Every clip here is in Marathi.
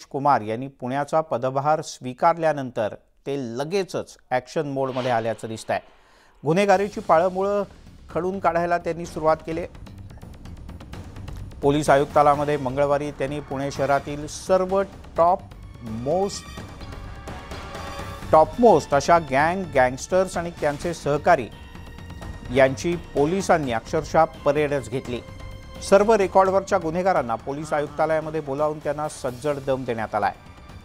कुमार यांनी पुण्याचा पदभार स्वीकारल्यानंतर ते लगेचच ॲक्शन मोडमध्ये आल्याचं दिसतंय। गुन्हेगारीची पाळंमुळं खडून काढायला त्यांनी सुरुवात केली। पोलीस आयुक्तालयामध्ये मंगळवारी त्यांनी पुणे शहरातील सर्व टॉपमोस्ट अशा गँगस्टर्स आणि त्यांचे सहकारी यांची पोलिसांनी अक्षरशः परेडच घेतली। सर्व रेकॉर्डवरच्या गुन्हेगारांना पोलीस आयुक्तालयामध्ये बोलावून त्यांना सज्जड दम देण्यात आलाय।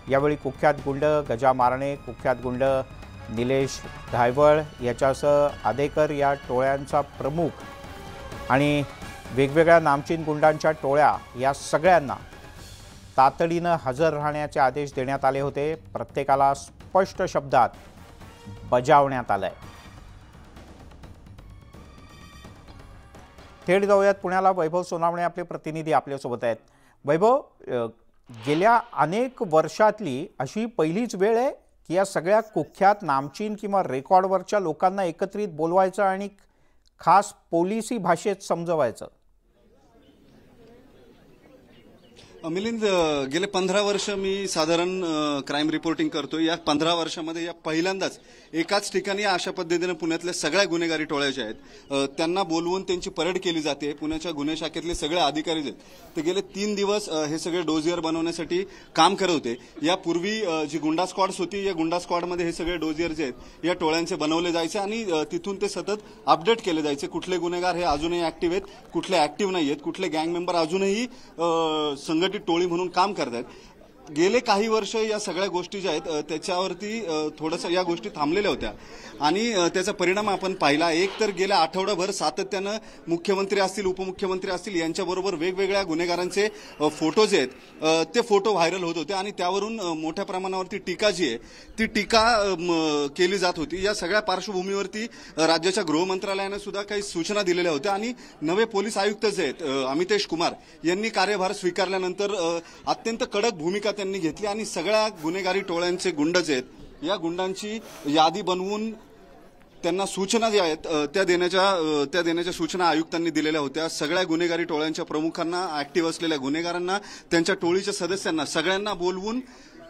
यावेळी कुख्यात गुंड गजा मारणे, कुख्यात गुंड निलेश धायवळ याच्यासह आदेकर या टोळ्यांचा प्रमुख आणि वेगवेगळ्या नामचीन गुंडांच्या टोळ्या या सगळ्यांना तातडीनं हजर राहण्याचे आदेश देण्यात आले होते। प्रत्येकाला स्पष्ट शब्दात बजावण्यात आलंय। थेट जाऊयात पुण्याला। वैभव सोनावणे आपले प्रतिनिधी आपल्यासोबत आहेत। वैभव, गेल्या अनेक वर्षातली अशी पहिलीच वेळ आहे की या सगळ्या कुख्यात नामचीन किंवा रेकॉर्डवरच्या लोकांना एकत्रित बोलवायचं आणि खास पोलिसी भाषेत समजवायचं? मिलिंद, गेले 15 वर्ष मी साधारण क्राईम रिपोर्टिंग करतोय। या 15 वर्षामध्ये या पहिल्यांदाच एकाच ठिकाणी अशा पद्धतीने पुण्यातल्या सगळ्या गुन्हेगारी टोळ्या ज्या आहेत त्यांना बोलवून त्यांची परेड केली जाते। पुण्याच्या गुन्हे शाखेतले सगळे अधिकारी आहेत ते गेले 3 दिवस हे सगळे डोजियर बनवण्यासाठी काम करत होते। यापूर्वी जी गुंडा स्क्वॉड्स होती, या गुंडा स्क्वॉडमध्ये हे सगळे डोजियर जे आहेत या टोळ्यांचे बनवले जायचे आणि तिथून ते सतत अपडेट केले जायचे। कुठले गुन्हेगार हे अजूनही ऍक्टिव्ह आहेत, कुठले ऍक्टिव्ह नाही आहेत, कुठले गँग मेंबर अजूनही टोळी म्हणून काम करतात। गेले काही वर्ष या सगळ्या गोष्टी ज्या आहेत त्याच्यावरती थोडंसं या गोष्टी थांबलेल्या होत्या आणि त्याचा परिणाम आपण पाहिला। एक तर गेल्या आठवडाभर सातत्यानं मुख्यमंत्री असतील, उपमुख्यमंत्री असतील यांच्याबरोबर वेगवेगळ्या गुन्हेगारांचे फोटो जे आहेत ते फोटो व्हायरल होत होते आणि त्यावरून मोठ्या प्रमाणावरती टीका जी आहे ती टीका केली जात होती। या सगळ्या पार्श्वभूमीवरती राज्याच्या गृहमंत्रालयाने सुद्धा काही सूचना दिलेल्या होत्या आणि नवे पोलीस आयुक्त जे आहेत अमितेश कुमार यांनी कार्यभार स्वीकारल्यानंतर अत्यंत कडक भूमिका त्यांनी घेतली आणि सगळ्या गुन्हेगारी टोळ्यांचे गुंड जे आहेत या गुंडांची यादी बनवून त्यांना सूचना ज्या आहेत त्या देण्याच्या सूचना आयुक्तांनी दिलेल्या होत्या। सगळ्या गुन्हेगारी टोळ्यांच्या प्रमुखांना, ऍक्टिव्ह असलेल्या गुन्हेगारांना, त्यांच्या टोळीच्या सदस्यांना सगळ्यांना बोलवून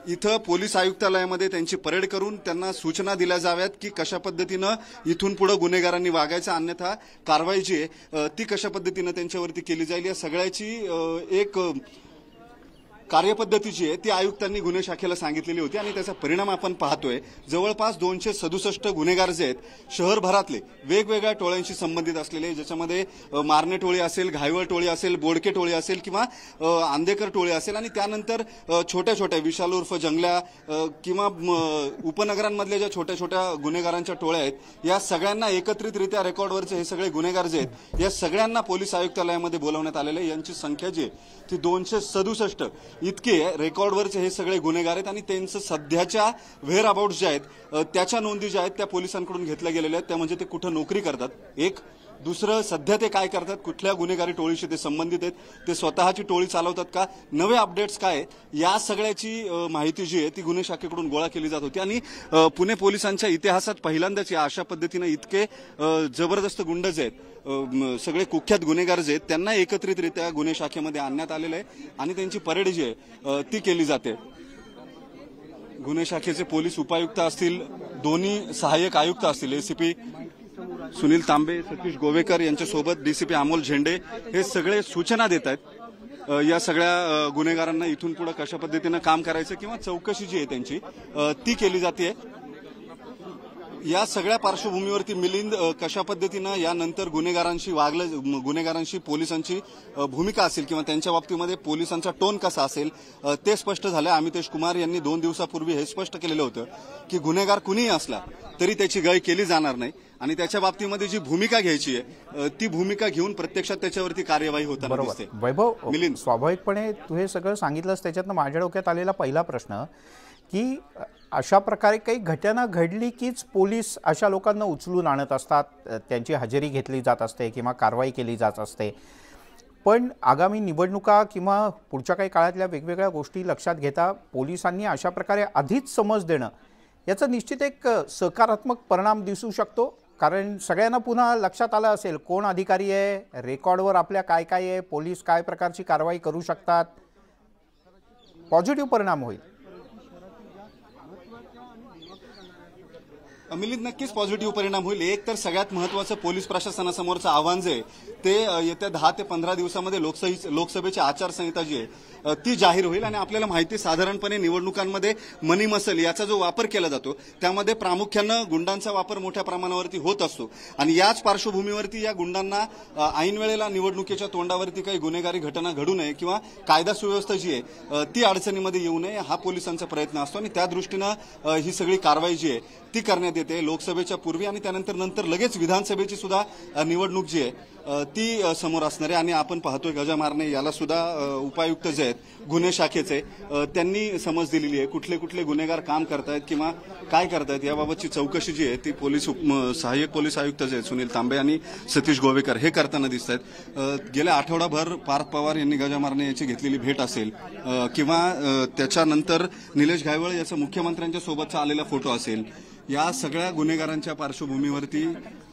इथं पोलीस आयुक्तालयामध्ये त्यांची परेड करून त्यांना सूचना दिल्या जाव्यात की कशा पद्धतीनं इथून पुढे गुन्हेगारांनी वागायचं, अन्यथा कारवाई जी आहे ती कशा पद्धतीनं त्यांच्यावरती केली जाईल। या सगळ्याची एक कार्यपद्धती जी आहे ती आयुक्तांनी गुन्हे शाखेला सांगितलेली होती आणि त्याचा परिणाम आपण पाहतोय। जवळपास 267 गुन्हेगार जे आहेत शहरभरातले वेगवेगळ्या टोळ्यांशी संबंधित असलेले, ज्याच्यामध्ये मारणे टोळी असेल, घायवळ टोळी असेल, बोडके टोळी असेल किंवा आंदेकर टोळी असेल आणि त्यानंतर छोट्या छोट्या विशाल उर्फ जंगल्या किंवा उपनगरांमधल्या ज्या छोट्या छोट्या गुन्हेगारांच्या टोळ्या आहेत या सगळ्यांना एकत्रितरित्या रेकॉर्डवरचे हे सगळे गुन्हेगार जे आहेत या सगळ्यांना पोलीस आयुक्तालयामध्ये बोलावण्यात आलेले। यांची संख्या जी आहे ती 267 इतके रेकॉर्डवरचे हे सगळे गुन्हेगार आहेत आणि त्यांचं सध्याच्या व्हेअर अबाउट जे आहेत त्याच्या नोंदी ज्या आहेत त्या पोलिसांकडून घेतल्या गेलेल्या आहेत। त्या म्हणजे ते कुठं नोकरी करतात, एक दुसरं सध्या ते काय करतात, कुठल्या गुन्हेगारी टोळीशी ते संबंधित आहेत, ते स्वतःची टोळी चालवतात का, नवे अपडेट्स काय, या सगळ्याची माहिती जी आहे ती गुन्हे शाखेकडून गोळा केली जात होती आणि पुणे पोलिसांच्या इतिहासात पहिल्यांदाच या अशा पद्धतीनं इतके जबरदस्त गुंड जे आहेत सगळे कुख्यात गुन्हेगार जे आहेत त्यांना एकत्रितरित्या गुन्हे शाखेमध्ये आणण्यात आलेलं आहे आणि त्यांची परेड जी आहे ती केली जाते। गुन्हे शाखेचे पोलीस उपायुक्त असतील, दोन्ही सहाय्यक आयुक्त असतील, एसीपी सुनील तांबे, सतीश गोवेकर यांच्यासोबत डीसीपी अमोल झेंडे हे सगळे सूचना देत आहेत या सगळ्या गुन्हेगारांना इथून पुढे कशा पद्धतीनं काम करायचं किंवा चौकशी जी आहे त्यांची ती केली जाते। या सगळ्या पार्श्वभूमीवरती मिलिंद कशा पद्धतीनं यानंतर गुन्हेगारांशी पोलिसांची भूमिका असेल किंवा त्यांच्या बाबतीमध्ये पोलिसांचा टोन कसा असेल ते स्पष्ट झालं। अमितेश कुमार यांनी 2 दिवसापूर्वी हे स्पष्ट केलेलं होतं की गुन्हेगार कुणीही असला तरी त्याची गय केली जाणार नाही आणि त्याच्या बाबतीमध्ये जी भूमिका घ्यायची आहे ती भूमिका घेऊन प्रत्यक्षात त्याच्यावरती कार्यवाही होताना दिसते। वैभव, मिलिंद, स्वाभाविकपणे तू हे सगळं सांगितलंस त्याच्यातनं माझ्या डोक्यात आलेला पहिला प्रश्न की अशा प्रकारे काही घटना घडली कीच पोलीस अशा लोकांना उचलून आणत असतात, त्यांची हजेरी घेतली जात असते किंवा कारवाई केली जात असते। पण आगामी निवडणुका किंवा पुढच्या काही काळातल्या वेगवेगळ्या गोष्टी लक्षात घेता पोलिसांनी अशा प्रकारे आधीच समज देणं याचा निश्चित एक सकारात्मक परिणाम दिसू शकतो, कारण सगळ्यांना पुन्हा लक्षात आलं असेल कोण अधिकारी आहे, रेकॉर्डवर आपल्या काय काय आहे, पोलीस काय प्रकारची कारवाई करू शकतात। पॉझिटिव्ह परिणाम होईल? मिलिंद, नक्कीच पॉझिटिव्ह परिणाम होईल. एक तर सगळ्यात महत्त्वाचं पोलीस प्रशासनासमोरचं आव्हान जे आहे ते येत्या 10 ते 15 दिवसामध्ये लोकसभेची आचारसंहिता जी आहे ती जाहीर होईल. आणि आपल्याला माहिती साधारणपणे निवडणुकांमध्ये मनी मसल याचा जो वापर केला जातो त्यामध्ये प्रामुख्यानं गुंडांचा वापर मोठ्या प्रमाणावरती होत असतो. आणि याच पार्श्वभूमीवरती या गुंडांना ऐन वेळेला निवडणुकीच्या तोंडावरती काही गुन्हेगारी घटना घडू नये किंवा कायदा सुव्यवस्था जी आहे ती अडचणीमध्ये येऊ नये हा पोलिसांचा प्रयत्न असतो. आणि त्या दृष्टीनं ही सगळी कारवाई जी आहे ती करण्यात येते लोकसभेच्या पूर्वी. आणि त्यानंतर लगेच विधानसभेची सुद्धा निवडणूक जी आहे ती समोर असणार आहे. आणि आपण पाहतोय गजा मारणे याला सुद्धा उपायुक्त जे आहेत गुन्हे शाखेचे त्यांनी समज दिलेली आहे. कुठले कुठले गुन्हेगार काम करतायत किंवा काय करतायत याबाबतची चौकशी जी आहे ती सहाय्यक पोलीस आयुक्त जे आहेत सुनील तांबे आणि सतीश गोवेकर हे करताना दिसत आहेत. गेल्या आठवडाभर पार्थ पवार यांनी गजा मारणे याची घेतलेली भेट असेल किंवा त्याच्यानंतर निलेश घायवळ याचा मुख्यमंत्र्यांच्या सोबतचा आलेला फोटो असेल. या सगळ्या गुन्हेगारांच्या पार्श्वभूमीवरती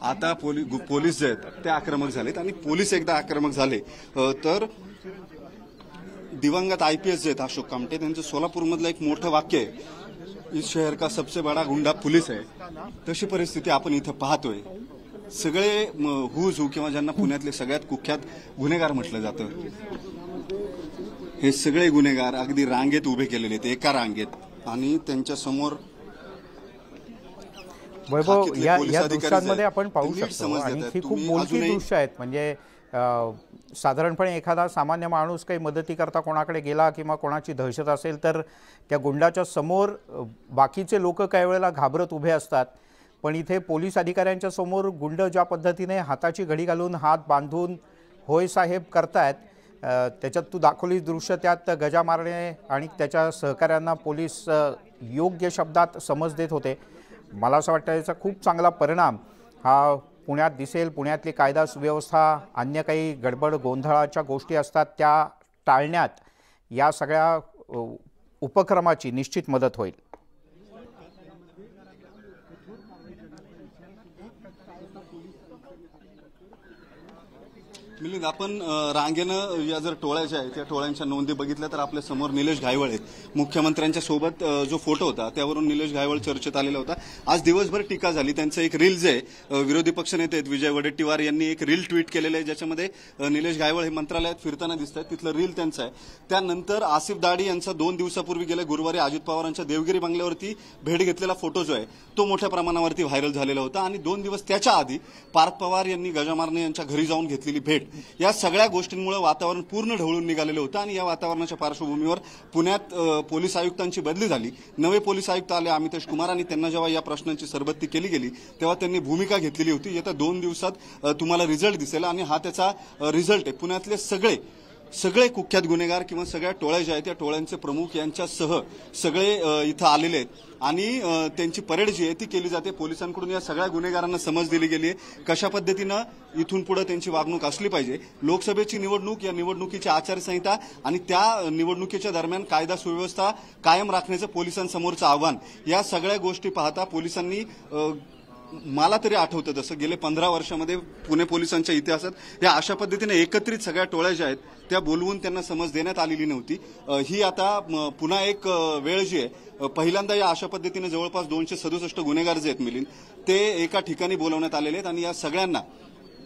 आता पोलीस जे आहेत ते आक्रमक झालेत. आणि पोलीस एकदा आक्रमक झाले तर दिवंगत IPS जे आहेत अशोक कामटे त्यांचं सोलापूरमधलं एक मोठं वाक्य आहे, इस शहर का सबसे बडा गुंडा पुलिस आहे. तशी परिस्थिती आपण इथं पाहतोय. सगळे हू किंवा ज्यांना पुण्यातले सगळ्यात कुख्यात गुन्हेगार म्हटलं जातं हे सगळे गुन्हेगार अगदी रांगेत उभे केलेले आहेत, एका रांगेत. आणि त्यांच्या समोर वैभव या दृश्यांमध्ये आपण पाहू शकतो. आणि ही खूप मोठी दृश्य आहेत. म्हणजे साधारणपणे एखादा सामान्य माणूस काही मदतीकरता कोणाकडे गेला किंवा कोणाची दहशत असेल तर त्या गुंडाच्या समोर बाकीचे लोक काही वेळेला घाबरत उभे असतात. पण इथे पोलीस अधिकाऱ्यांच्या समोर गुंड ज्या पद्धतीने हाताची घडी घालून हात बांधून होय साहेब करतायत त्याच्यात तू दाखवली दृश्य, त्यात गजा मारणे आणि त्याच्या सहकाऱ्यांना पोलीस योग्य शब्दात समज देत होते. मला असं वाटतं याचा खूप चांगला परिणाम हा पुण्यात दिसेल. पुण्यातली कायदा सुव्यवस्था, अन्य काही गडबड गोंधळाच्या गोष्टी असतात त्या टाळण्यात या सगळ्या उपक्रमाची निश्चित मदत होईल. मिलिंद, आपण रांगेनं या जर टोळ्या ज्या आहेत त्या टोळ्यांच्या नोंदी बघितल्या तर आपल्या समोर निलेश घायवळ आहेत. मुख्यमंत्र्यांच्या सोबत जो फोटो होता त्यावरून निलेश घायवळ चर्चेत आलेला होता. आज दिवसभर टीका झाली. त्यांचं एक रील जे विरोधी पक्षनेते आहेत विजय वडेट्टीवार यांनी एक रील ट्विट केलेलं आहे ज्याच्यामध्ये निलेश घायवळ हे मंत्रालयात फिरताना दिसत आहेत. तिथलं रील त्यांचं आहे. त्यानंतर आसिफ दाडी यांचा 2 दिवसापूर्वी गेल्या गुरुवारी अजित पवारांच्या देवगिरी बंगल्यावरती भेट घेतलेला फोटो जो आहे तो मोठ्या प्रमाणावरती व्हायरल झालेला होता. आणि 2 दिवस त्याच्या आधी पार्थ पवार यांनी गजा मारणे यांच्या घरी जाऊन घेतलेली भेट, या सगळ्या गोष्टींमुळे वातावरण पूर्ण ढवळून निघालेलं होतं. आणि या वातावरणाच्या पार्श्वभूमीवर पुण्यात पोलीस आयुक्तांची बदली झाली. नवे पोलीस आयुक्त आले अमितेश कुमार. आणि त्यांना जेव्हा या प्रश्नांची सरबत्ती केली गेली तेव्हा त्यांनी भूमिका घेतलेली होती. येत्या 2 दिवसात तुम्हाला रिझल्ट दिसेल. आणि हा त्याचा रिझल्ट आहे. पुण्यातले सगळे कुख्यात गुन्हेगार किंवा सगळ्या टोळ्या ज्या आहेत त्या टोळ्यांचे प्रमुख यांच्यासह सगळे इथं आलेले आहेत. आणि त्यांची परेड जी आहे ती केली जाते. पोलिसांकडून या सगळ्या गुन्हेगारांना समज दिली गेली आहे कशा पद्धतीनं इथून पुढे त्यांची वागणूक असली पाहिजे. लोकसभेची निवडणूक, या निवडणुकीची आचारसंहिता आणि त्या निवडणुकीच्या दरम्यान कायदा सुव्यवस्था कायम राखण्याचं पोलिसांसमोरचं आव्हान, या सगळ्या गोष्टी पाहता पोलिसांनी मला तरी आठवतं तसं गेले 15 वर्षामध्ये पुणे पोलिसांच्या इतिहासात या अशा पद्धतीने एकत्रित सगळ्या टोळ्या ज्या आहेत त्या बोलवून त्यांना समज देण्यात आलेली नव्हती. ही आता पुन्हा एक वेळ जी आहे पहिल्यांदा या अशा पद्धतीने जवळपास 267 गुन्हेगार जे आहेत मिलिंद ते एका ठिकाणी बोलवण्यात आलेले आहेत. आणि या सगळ्यांना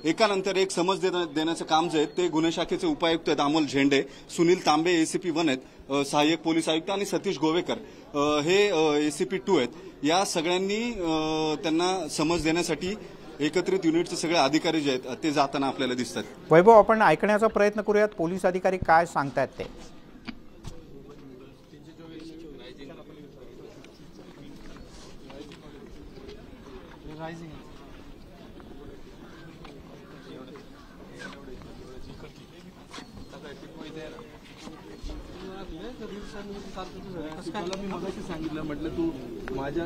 एकानंतर एक समज देण्याचं काम जे आहे ते गुन्हे शाखेचे उपायुक्त आहेत अमोल झेंडे, सुनील तांबे ACP 1 आहेत, सहाय्यक पोलीस आयुक्त, आणि सतीश गोवेकर हे ACP 2 आहेत. या सगळ्यांनी त्यांना समज देण्यासाठी एकत्रित युनिटचे सगळे अधिकारी जे आहेत ते जाताना आपल्याला दिसतात. वैभव, आपण ऐकण्याचा प्रयत्न करूयात पोलीस अधिकारी काय सांगतायत ते. मी मगाशी सांगितलं, म्हटलं तू माझ्या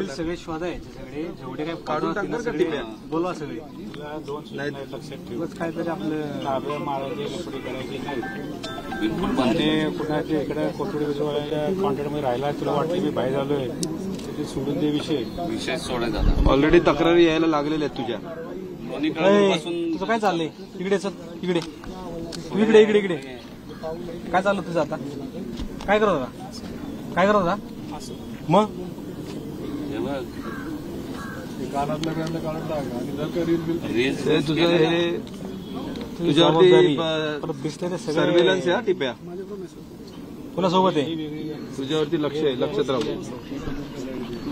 सगळे शोधायचे, सगळे जेवढे काही काढून टाकणार का बोलवा सगळे काहीतरी आपलं ताब्या मारायचे लपडी करायची नाही. पुन्हा ते इकडे कोथरूड कॉन्टॅक्टमध्ये राहिला, तुला वाटतं मी बाहेर आलोय ते सोडून दे विषय सोडायचा. ऑलरेडी तक्रारी यायला लागलेल्या आहेत तुझ्या. तुझं काय चाललंय इकडे? चल इकडे इकडे इकडे इकडे काय चाललं तुझं आता? काय करत होता काय करत होता मग तुझ्यावरती सर्वेलन्स आहे टिप्या तुला सोबत आहे तुझ्यावरती लक्षात राहू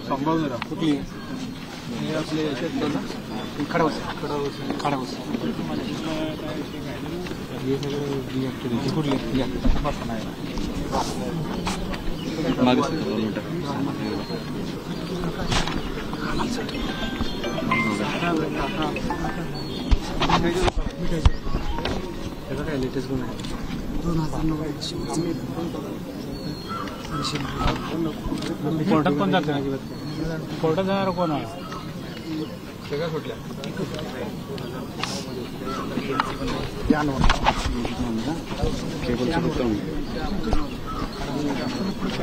संभावून राहा कुठली आपले खडा बस कुठली त्याचा काय लेटेस्ट गुन्हा आहे 2009 कोर्टात कोण जातं अजिबात कोर्टात जाणार कोण आहे सगळ्या सुटल्या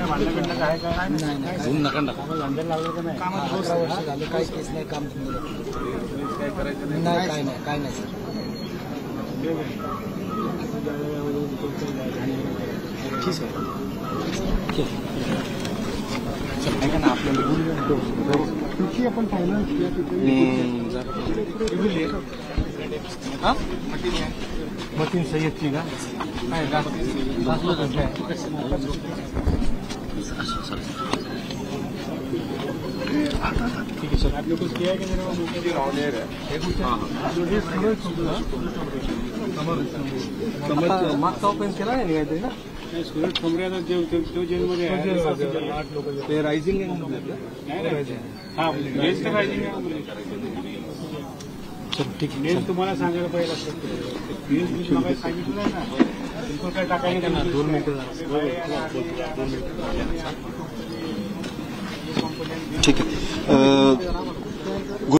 भांडण बिंडण आहे काय नका भांडण लागलं का नाही कामात 12 वर्ष झाले काही केस नाही काम काय करायचं नाही काय नाही सर ठीक आहे ऐका ना आपल्याला आपण फायनान्स मतीन सय्यदची का काय ठीक है सर आप लोग कुछ किया है कि मागचा ओपन केला नाही काहीतरी ना सुरत ठोंबऱ्याला जो जेलमध्ये आहे 8 लोक ते रायझिंग हा बेस तर रायझिंग आहे ठीक मेल तुम्हाला सांगायला पाहिजे असं सांगितलं ना तुमचं काय टाकायचं ना 2 मिनिटं ठीक आहे